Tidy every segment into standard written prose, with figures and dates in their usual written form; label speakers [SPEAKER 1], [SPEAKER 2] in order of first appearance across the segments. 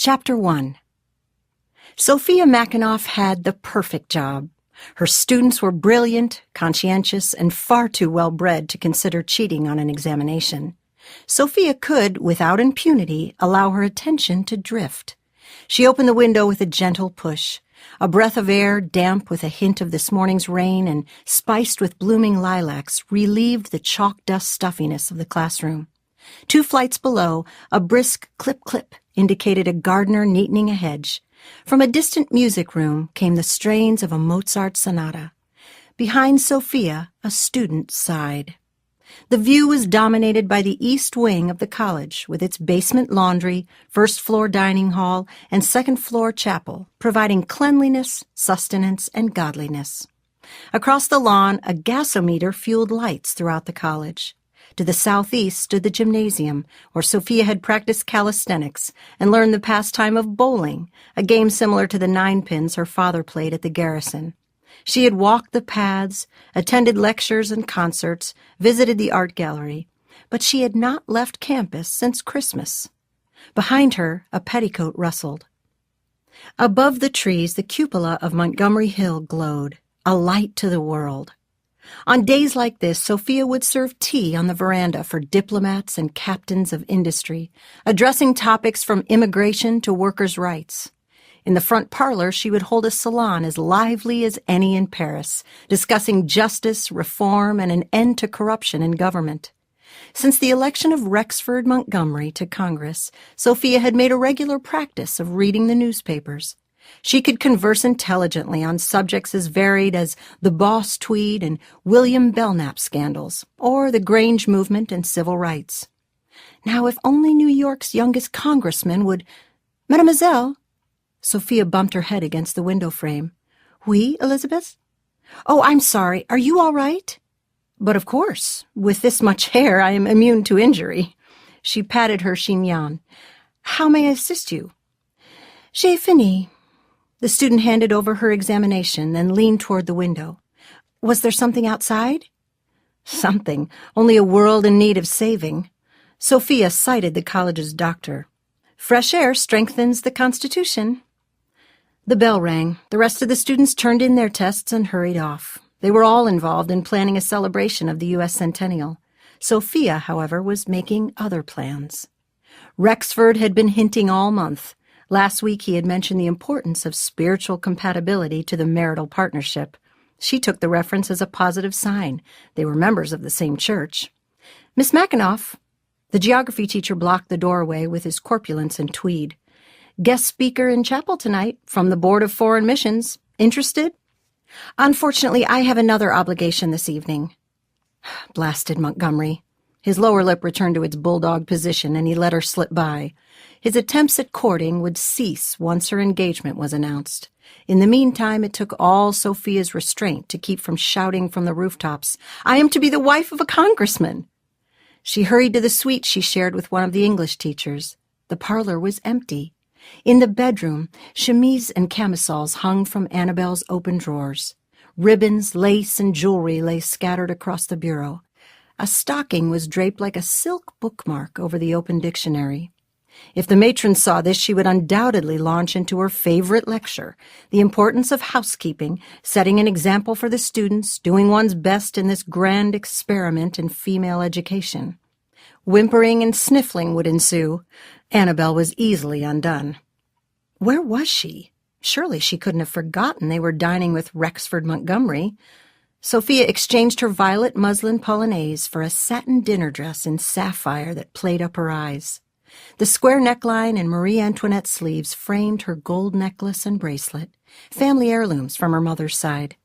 [SPEAKER 1] Chapter 1. Sophia Makinoff had the perfect job. Her students were brilliant, conscientious, and far too well-bred to consider cheating on an examination. Sophia could, without impunity, allow her attention to drift. She opened the window with a gentle push. A breath of air, damp with a hint of this morning's rain and spiced with blooming lilacs, relieved the chalk dust stuffiness of the classroom. 2 flights below, a brisk clip-clip indicated a gardener neatening a hedge. From a distant music room came the strains of a Mozart sonata. Behind Sophia, a student sighed. The view was dominated by the east wing of the college, with its basement laundry, first-floor dining hall, and second-floor chapel, providing cleanliness, sustenance, and godliness. Across the lawn, a gasometer fueled lights throughout the college. To the southeast stood the gymnasium, where Sophia had practiced calisthenics and learned the pastime of bowling, a game similar to the 9-pins her father played at the Garrison. She had walked the paths, attended lectures and concerts, visited the art gallery, but she had not left campus since Christmas. Behind her, a petticoat rustled. Above the trees, the cupola of Montgomery Hill glowed, a light to the world. On days like this, Sophia would serve tea on the veranda for diplomats and captains of industry, addressing topics from immigration to workers' rights. In the front parlor, she would hold a salon as lively as any in Paris, discussing justice, reform, and an end to corruption in government. Since the election of Rexford Montgomery to Congress, Sophia had made a regular practice of reading the newspapers. She could converse intelligently on subjects as varied as the Boss Tweed and William Belknap scandals, or the Grange movement and civil rights. Now, if only New York's youngest congressman would— "Mademoiselle?" Sophia bumped her head against the window frame. "Oui, Elizabeth?" "Oh, I'm sorry. Are you all right?" "But of course. With this much hair, I am immune to injury." She patted her chignon. "How may I assist you?" "J'ai fini." The student handed over her examination, then leaned toward the window. "Was there something outside?" "Something. Only a world in need of saving." Sophia cited the college's doctor. "Fresh air strengthens the constitution." The bell rang. The rest of the students turned in their tests and hurried off. They were all involved in planning a celebration of the US centennial. Sophia, however, was making other plans. Rexford had been hinting all month. Last week he had mentioned the importance of spiritual compatibility to the marital partnership. She took the reference as a positive sign. They were members of the same church. "Miss Makinoff." The geography teacher blocked the doorway with his corpulence and tweed. "Guest speaker in chapel tonight from the Board of Foreign Missions. Interested?" "Unfortunately, I have another obligation this evening." Blasted Montgomery. His lower lip returned to its bulldog position, and he let her slip by. His attempts at courting would cease once her engagement was announced. In the meantime, it took all Sophia's restraint to keep from shouting from the rooftops, "I am to be the wife of a congressman!" She hurried to the suite she shared with one of the English teachers. The parlor was empty. In the bedroom, chemises and camisoles hung from Annabelle's open drawers. Ribbons, lace, and jewelry lay scattered across the bureau. A stocking was draped like a silk bookmark over the open dictionary. If the matron saw this, she would undoubtedly launch into her favorite lecture, the importance of housekeeping, setting an example for the students, doing one's best in this grand experiment in female education. Whimpering and sniffling would ensue. Annabelle was easily undone. Where was she? Surely she couldn't have forgotten they were dining with Rexford Montgomery. Sophia exchanged her violet muslin polonaise for a satin dinner dress in sapphire that played up her eyes. The square neckline and Marie Antoinette sleeves framed her gold necklace and bracelet, family heirlooms from her mother's side.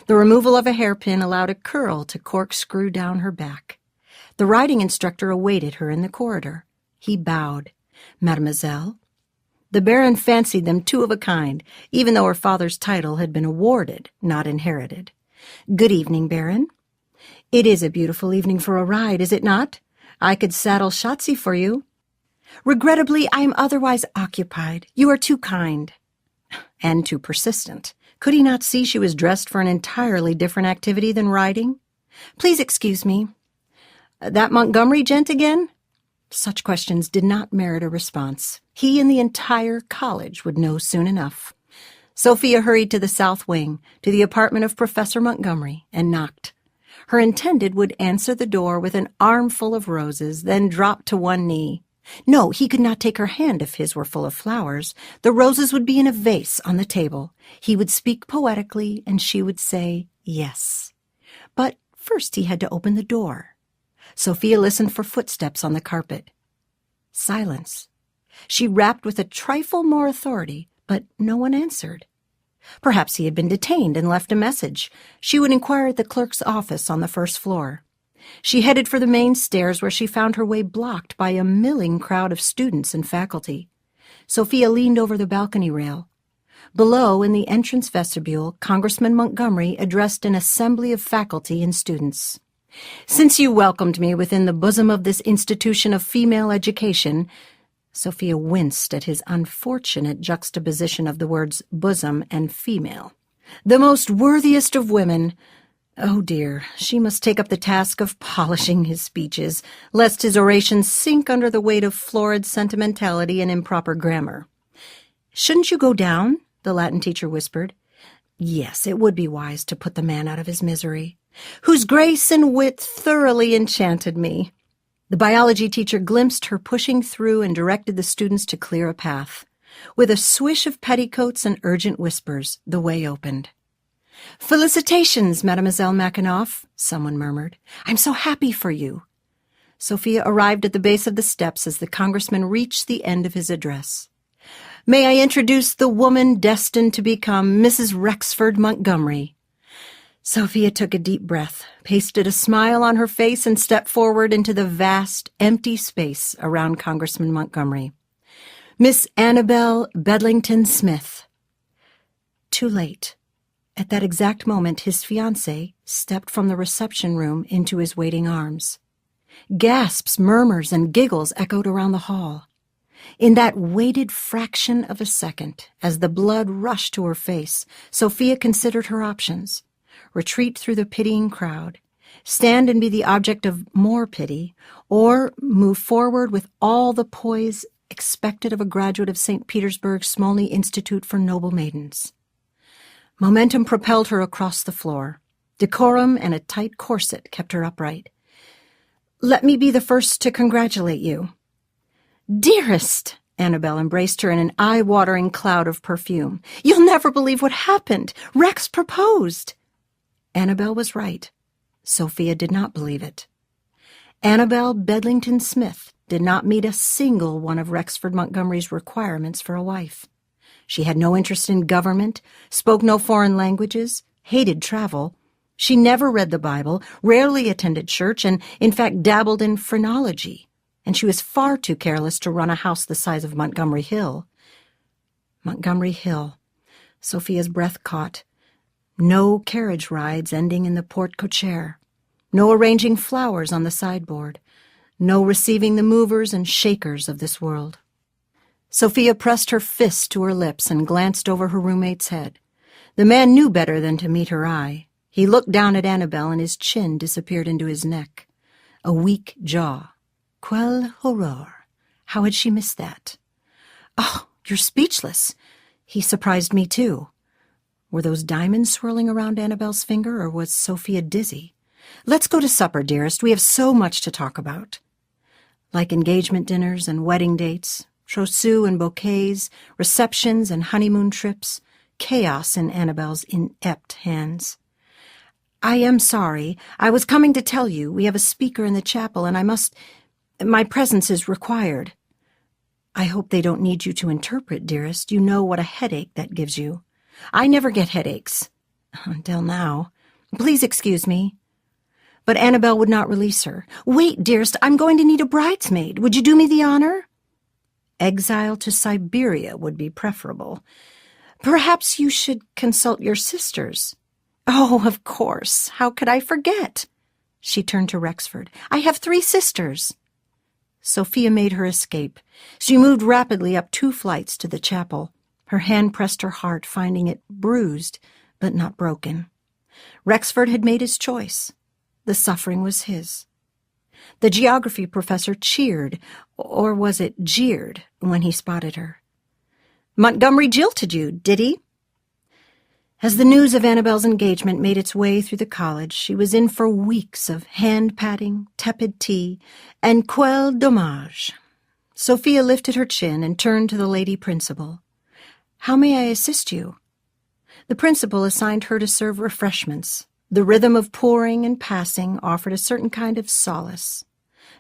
[SPEAKER 1] The removal of a hairpin allowed a curl to corkscrew down her back. The riding instructor awaited her in the corridor. He bowed. "Mademoiselle?" The Baron fancied them two of a kind, even though her father's title had been awarded, not inherited. "Good evening, Baron." "It is a beautiful evening for a ride, is it not? I could saddle Shotzi for you." "Regrettably, I am otherwise occupied. You are too kind." And too persistent. Could he not see she was dressed for an entirely different activity than riding? "Please excuse me." "That Montgomery gent again?" Such questions did not merit a response. He and the entire college would know soon enough. Sophia hurried to the south wing, to the apartment of Professor Montgomery, and knocked. Her intended would answer the door with an armful of roses, then drop to one knee. No, he could not take her hand if his were full of flowers. The roses would be in a vase on the table. He would speak poetically, and she would say yes. But first he had to open the door. Sophia listened for footsteps on the carpet. Silence. She rapped with a trifle more authority, but no one answered. Perhaps he had been detained and left a message. She would inquire at the clerk's office on the first floor. She headed for the main stairs, where she found her way blocked by a milling crowd of students and faculty. Sophia leaned over the balcony rail. Below, in the entrance vestibule, Congressman Montgomery addressed an assembly of faculty and students. "Since you welcomed me within the bosom of this institution of female education," Sophia winced at his unfortunate juxtaposition of the words bosom and female. "The most worthiest of women—" Oh dear, she must take up the task of polishing his speeches, lest his orations sink under the weight of florid sentimentality and improper grammar. "Shouldn't you go down?" the Latin teacher whispered. Yes, it would be wise to put the man out of his misery. "Whose grace and wit thoroughly enchanted me." The biology teacher glimpsed her pushing through and directed the students to clear a path. With a swish of petticoats and urgent whispers, the way opened. "Felicitations, Mademoiselle Makinoff," someone murmured. "I'm so happy for you." Sophia arrived at the base of the steps as the congressman reached the end of his address. "May I introduce the woman destined to become Mrs. Rexford Montgomery?" Sophia took a deep breath, pasted a smile on her face, and stepped forward into the vast, empty space around Congressman Montgomery. "Miss Annabel Bedlington Smith." Too late. At that exact moment, his fiancée stepped from the reception room into his waiting arms. Gasps, murmurs, and giggles echoed around the hall. In that weighted fraction of a second, as the blood rushed to her face, Sophia considered her options. Retreat through the pitying crowd, stand and be the object of more pity, or move forward with all the poise expected of a graduate of St. Petersburg's Smolny Institute for Noble Maidens. Momentum propelled her across the floor. Decorum and a tight corset kept her upright. "Let me be the first to congratulate you." "Dearest!" Annabel embraced her in an eye-watering cloud of perfume. "You'll never believe what happened. Rex proposed." Annabel was right. Sophia did not believe it. Annabel Bedlington Smith did not meet a single one of Rexford Montgomery's requirements for a wife. She had no interest in government, spoke no foreign languages, hated travel. She never read the Bible, rarely attended church, and in fact dabbled in phrenology. And she was far too careless to run a house the size of Montgomery Hill. Montgomery Hill. Sophia's breath caught. No carriage rides ending in the porte-cochere. No arranging flowers on the sideboard. No receiving the movers and shakers of this world. Sophia pressed her fist to her lips and glanced over her roommate's head. The man knew better than to meet her eye. He looked down at Annabel, and his chin disappeared into his neck. A weak jaw. Quel horror! How had she missed that? "Oh, you're speechless." He surprised me, too. Were those diamonds swirling around Annabel's finger, or was Sophia dizzy? "Let's go to supper, dearest. We have so much to talk about." Like engagement dinners and wedding dates, trousseaux and bouquets, receptions and honeymoon trips, chaos in Annabel's inept hands. "I am sorry. I was coming to tell you we have a speaker in the chapel, and my presence is required." "I hope they don't need you to interpret, dearest. You know what a headache that gives you." "I never get headaches. Until now. Please excuse me." But Annabel would not release her. "Wait, dearest, I'm going to need a bridesmaid. Would you do me the honor?" Exile to Siberia would be preferable. "Perhaps you should consult your sisters." "Oh, of course. How could I forget?" She turned to Rexford. "I have 3 sisters." Sophia made her escape. She moved rapidly up 2 flights to the chapel. Her hand pressed her heart, finding it bruised but not broken. Rexford had made his choice. The suffering was his. The geography professor cheered, or was it jeered, when he spotted her. "Montgomery jilted you, did he?" As the news of Annabelle's engagement made its way through the college, she was in for weeks of hand-patting, tepid tea, and quel dommage. Sophia lifted her chin and turned to the lady principal. "How may I assist you?" The principal assigned her to serve refreshments. The rhythm of pouring and passing offered a certain kind of solace.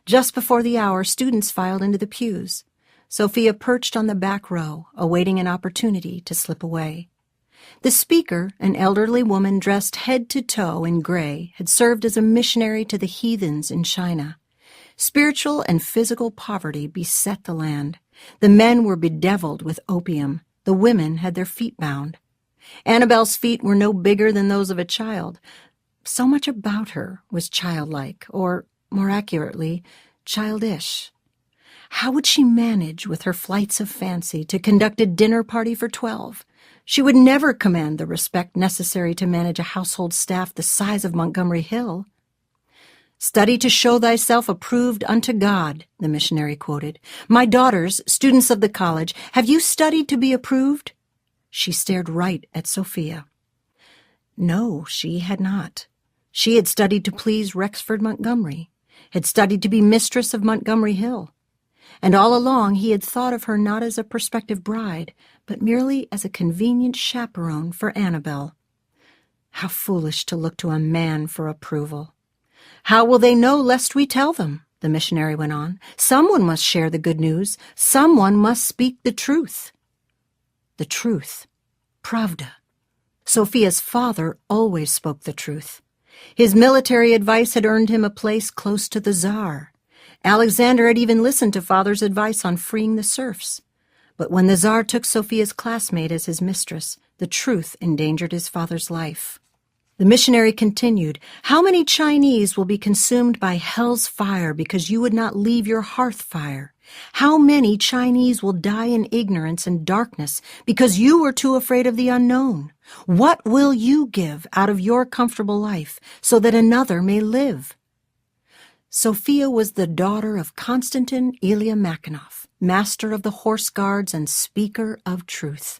[SPEAKER 1] Just before the hour, students filed into the pews. Sophia perched on the back row, awaiting an opportunity to slip away. The speaker, an elderly woman dressed head to toe in gray, had served as a missionary to the heathens in China. Spiritual and physical poverty beset the land. The men were bedeviled with opium. The women had their feet bound. Annabelle's feet were no bigger than those of a child. So much about her was childlike, or, more accurately, childish. How would she manage, with her flights of fancy, to conduct a dinner party for 12? She would never command the respect necessary to manage a household staff the size of Montgomery Hill. "Study to show thyself approved unto God," the missionary quoted. "My daughters, students of the college, have you studied to be approved?" She stared right at Sophia. No, she had not. She had studied to please Rexford Montgomery, had studied to be mistress of Montgomery Hill. And all along he had thought of her not as a prospective bride, but merely as a convenient chaperone for Annabelle. How foolish to look to a man for approval. "How will they know lest we tell them?" the missionary went on. "Someone must share the good news. Someone must speak the truth." The truth. Pravda. Sophia's father always spoke the truth. His military advice had earned him a place close to the Tsar. Alexander had even listened to father's advice on freeing the serfs. But when the Tsar took Sophia's classmate as his mistress, the truth endangered his father's life. The missionary continued, "How many Chinese will be consumed by hell's fire because you would not leave your hearth fire? How many Chinese will die in ignorance and darkness because you were too afraid of the unknown? What will you give out of your comfortable life so that another may live?" Sophia was the daughter of Constantine Ilia Makinoff, master of the Horse Guards and speaker of truth.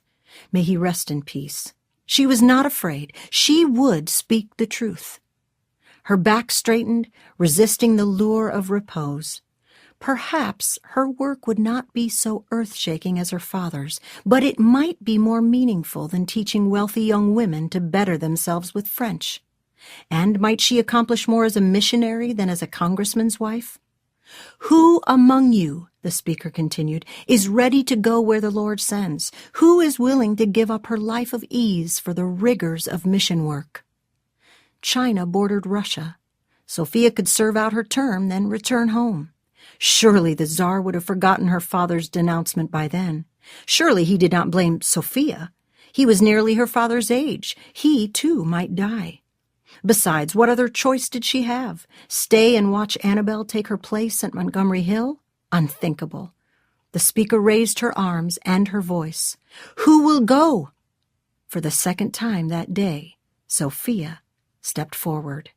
[SPEAKER 1] May he rest in peace. She was not afraid. She would speak the truth. Her back straightened, resisting the lure of repose. Perhaps her work would not be so earth-shaking as her father's, but it might be more meaningful than teaching wealthy young women to better themselves with French. And might she accomplish more as a missionary than as a congressman's wife? "Who among you," the speaker continued, "is ready to go where the Lord sends? Who is willing to give up her life of ease for the rigors of mission work?" China bordered Russia. Sophia could serve out her term, then return home. Surely the Tsar would have forgotten her father's denouncement by then. Surely he did not blame Sophia. He was nearly her father's age. He, too, might die. Besides, what other choice did she have? Stay and watch Annabelle take her place at Montgomery Hill? Unthinkable. The speaker raised her arms and her voice. "Who will go?" For the second time that day, Sophia stepped forward.